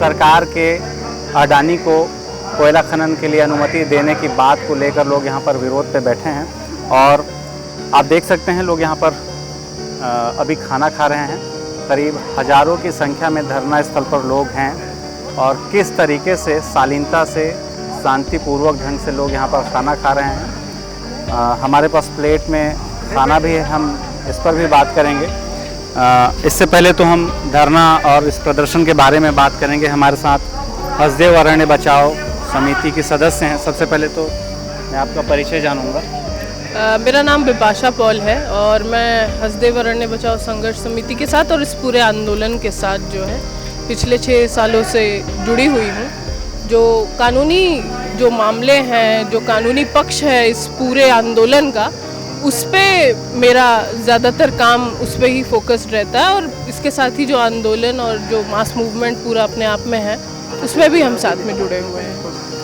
सरकार के अडानी को कोयला खनन के लिए अनुमति देने की बात को लेकर लोग यहाँ पर विरोध पे बैठे हैं। और आप देख सकते हैं लोग यहाँ पर अभी खाना खा रहे हैं। करीब हज़ारों की संख्या में धरना स्थल पर लोग हैं और किस तरीके से शालीनता से शांतिपूर्वक ढंग से लोग यहाँ पर खाना खा रहे हैं। हमारे पास प्लेट में खाना भी है, हम इस पर भी बात करेंगे। इससे पहले तो हम धरना और इस प्रदर्शन के बारे में बात करेंगे। हमारे साथ हसदेव अरण्य बचाओ समिति के सदस्य हैं। सबसे पहले तो मैं आपका परिचय जानूंगा। मेरा नाम बिपाशा पॉल है और मैं हसदेव अरण्य बचाओ संघर्ष समिति के साथ और इस पूरे आंदोलन के साथ जो है पिछले 6 सालों से जुड़ी हुई हूँ। जो कानूनी जो मामले हैं, जो कानूनी पक्ष है इस पूरे आंदोलन का, उस पे मेरा ज़्यादातर काम उस पे ही फोकस्ड रहता है। और इसके साथ ही जो आंदोलन और जो मास मूवमेंट पूरा अपने आप में है, उसमें भी हम साथ में जुड़े हुए हैं।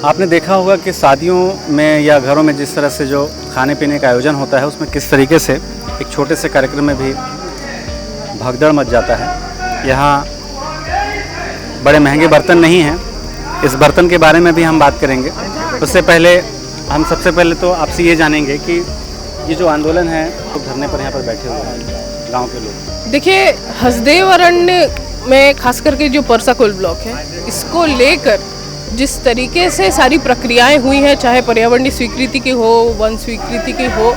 आपने देखा होगा कि शादियों में या घरों में जिस तरह से जो खाने पीने का आयोजन होता है, उसमें किस तरीके से एक छोटे से कार्यक्रम में भी भगदड़ मच जाता है। यहाँ बड़े महंगे बर्तन नहीं हैं, इस बर्तन के बारे में भी हम बात करेंगे। उससे पहले हम सबसे पहले तो आपसे ये जानेंगे कि ये जो आंदोलन है तो धरने पर यहाँ पर बैठे हुए हैं गाँव के लोग। देखिए, हसदेव अरण्य में खास करके जो परसाकोल ब्लॉक है, इसको लेकर जिस तरीके से सारी प्रक्रियाएं हुई हैं, चाहे पर्यावरणीय स्वीकृति की हो, वन स्वीकृति की हो,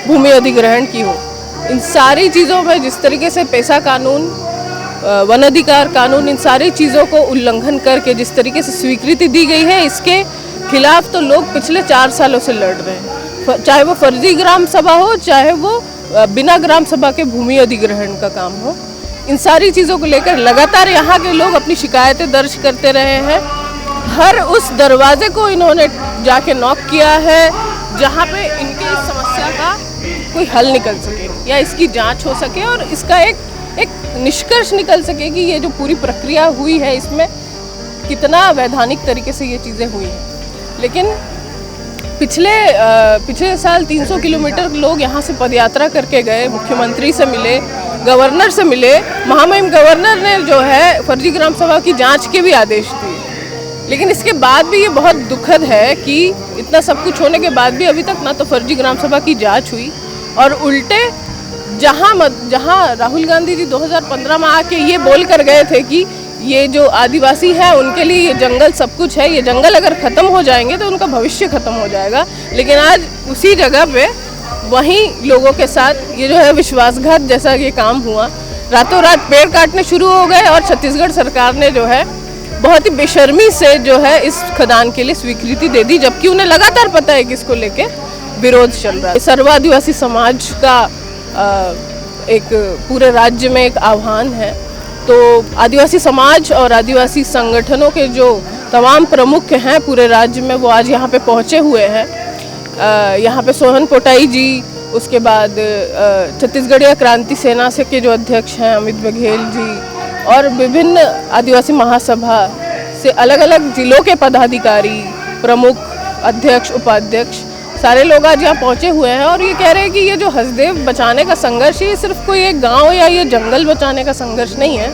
भूमि अधिग्रहण की हो, इन सारी चीज़ों में जिस तरीके से पेशा कानून, वन अधिकार कानून, इन सारी चीज़ों को उल्लंघन करके जिस तरीके से स्वीकृति दी गई है, इसके खिलाफ तो लोग पिछले 4 सालों से लड़ रहे हैं। चाहे वो फर्जी ग्राम सभा हो, चाहे वो बिना ग्राम सभा के भूमि अधिग्रहण का काम हो, इन सारी चीज़ों को लेकर लगातार यहाँ के लोग अपनी शिकायतें दर्ज करते रहे हैं। हर उस दरवाजे को इन्होंने जाके नॉक किया है जहाँ पे इनके इस समस्या का कोई हल निकल सके या इसकी जांच हो सके और इसका एक निष्कर्ष निकल सके कि ये जो पूरी प्रक्रिया हुई है इसमें कितना वैधानिक तरीके से ये चीज़ें हुई हैं। लेकिन पिछले साल 300 किलोमीटर लोग यहाँ से पदयात्रा करके गए, मुख्यमंत्री से मिले, गवर्नर से मिले। महामहिम गवर्नर ने जो है फर्जी ग्राम सभा की जांच के भी आदेश दिए। लेकिन इसके बाद भी ये बहुत दुखद है कि इतना सब कुछ होने के बाद भी अभी तक ना तो फर्जी ग्राम सभा की जांच हुई और उल्टे जहां राहुल गांधी जी 2015 में आके ये बोल कर गए थे कि ये जो आदिवासी है उनके लिए ये जंगल सब कुछ है, ये जंगल अगर ख़त्म हो जाएंगे तो उनका भविष्य ख़त्म हो जाएगा। लेकिन आज उसी जगह पे वहीं लोगों के साथ ये जो है विश्वासघात जैसा ये काम हुआ। रातों रात पेड़ काटने शुरू हो गए और छत्तीसगढ़ सरकार ने जो है बहुत ही बेशर्मी से जो है इस खदान के लिए स्वीकृति दे दी, जबकि उन्हें लगातार पता है कि इसको लेके विरोध चल रहा है। सर्व आदिवासी समाज का एक पूरे राज्य में एक आह्वान है। तो आदिवासी समाज और आदिवासी संगठनों के जो तमाम प्रमुख हैं पूरे राज्य में, वो आज यहाँ पे पहुँचे हुए हैं। यहाँ पे सोहन पोटाई जी, उसके बाद छत्तीसगढ़ीय क्रांति सेना से के जो अध्यक्ष हैं अमित बघेल जी और विभिन्न आदिवासी महासभा से अलग अलग जिलों के पदाधिकारी, प्रमुख, अध्यक्ष, उपाध्यक्ष, सारे लोग आज यहाँ पहुँचे हुए हैं और ये कह रहे हैं कि ये जो हसदेव बचाने का संघर्ष है, ये सिर्फ कोई एक गांव या ये जंगल बचाने का संघर्ष नहीं है,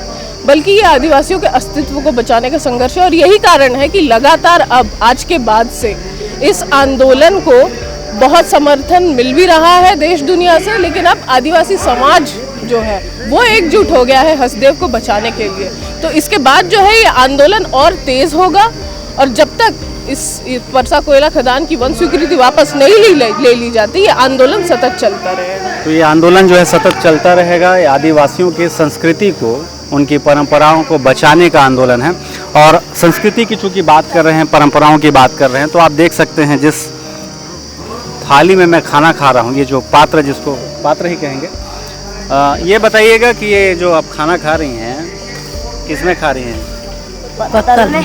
बल्कि ये आदिवासियों के अस्तित्व को बचाने का संघर्ष है। और यही कारण है कि लगातार अब आज के बाद से इस आंदोलन को बहुत समर्थन मिल भी रहा है देश दुनिया से, लेकिन अब आदिवासी समाज जो है वो एकजुट हो गया है हसदेव को बचाने के लिए। तो इसके बाद जो है ये आंदोलन और तेज होगा और जब तक इस परसा कोयला खदान की वन स्वीकृति वापस नहीं ले ली जाती, ये आंदोलन सतत चलता रहेगा। तो ये आंदोलन जो है सतत चलता रहेगा। आदिवासियों की संस्कृति को, उनकी परंपराओं को बचाने का आंदोलन है। और संस्कृति की चूँकि बात कर रहे हैं, परंपराओं की बात कर रहे हैं, तो आप देख सकते हैं जिस थाली में मैं खाना खा रहा हूँ, ये जो पात्र, जिसको पात्र ही कहेंगे, ये बताइएगा कि ये जो आप खाना खा रही हैं किसमें खा रही हैं? पत्तल में।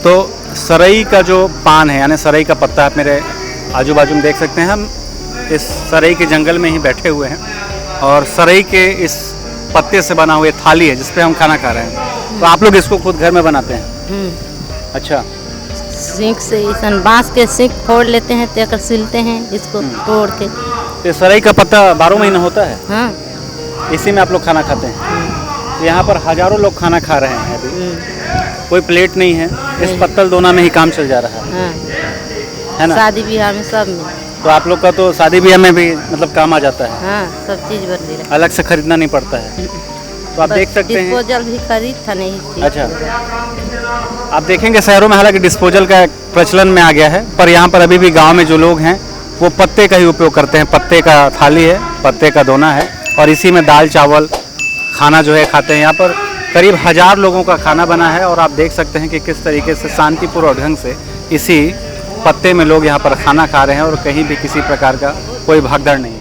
तो सरई का जो पान है, यानी सरई का पत्ता, आप मेरे आजू बाजू में देख सकते हैं। हम इस सरई के जंगल में ही बैठे हुए हैं और सरई के इस पत्ते से बना हुआ थाली है जिस पे हम खाना खा रहे हैं। तो आप लोग इसको खुद घर में बनाते हैं? अच्छा। सीख से सन बांस के सीख फोड़ लेते हैं, तेकर सिलते हैं इसको तोड़ के। तो सरई का पत्ता 12 महीना होता है? हाँ। इसी में आप लोग खाना खाते हैं? तो यहाँ पर हजारों लोग खाना खा रहे हैं अभी। कोई प्लेट नहीं है, इस नहीं। पत्तल दोना में ही काम चल जा रहा हाँ है ना? शादी ब्याह में सब में। तो आप लोग का तो शादी ब्याह में भी मतलब काम आ जाता है, हाँ सब चीज़ बदली रहा। अलग से खरीदना नहीं पड़ता है। तो आप देख सकते हैं। डिस्पोजल भी खरीद था नहीं चीज़। अच्छा, आप देखेंगे शहरों में हालांकि डिस्पोजल का प्रचलन में आ गया है, पर यहाँ पर अभी भी गांव में जो लोग हैं वो पत्ते का ही उपयोग करते हैं। पत्ते का थाली है, पत्ते का दोना है और इसी में दाल चावल खाना जो है खाते हैं। यहाँ पर करीब 1000 लोगों का खाना बना है और आप देख सकते हैं कि किस तरीके से शांतिपूर्वक ढंग से इसी पत्ते में लोग यहाँ पर खाना खा रहे हैं और कहीं भी किसी प्रकार का कोई भागदड़ नहीं।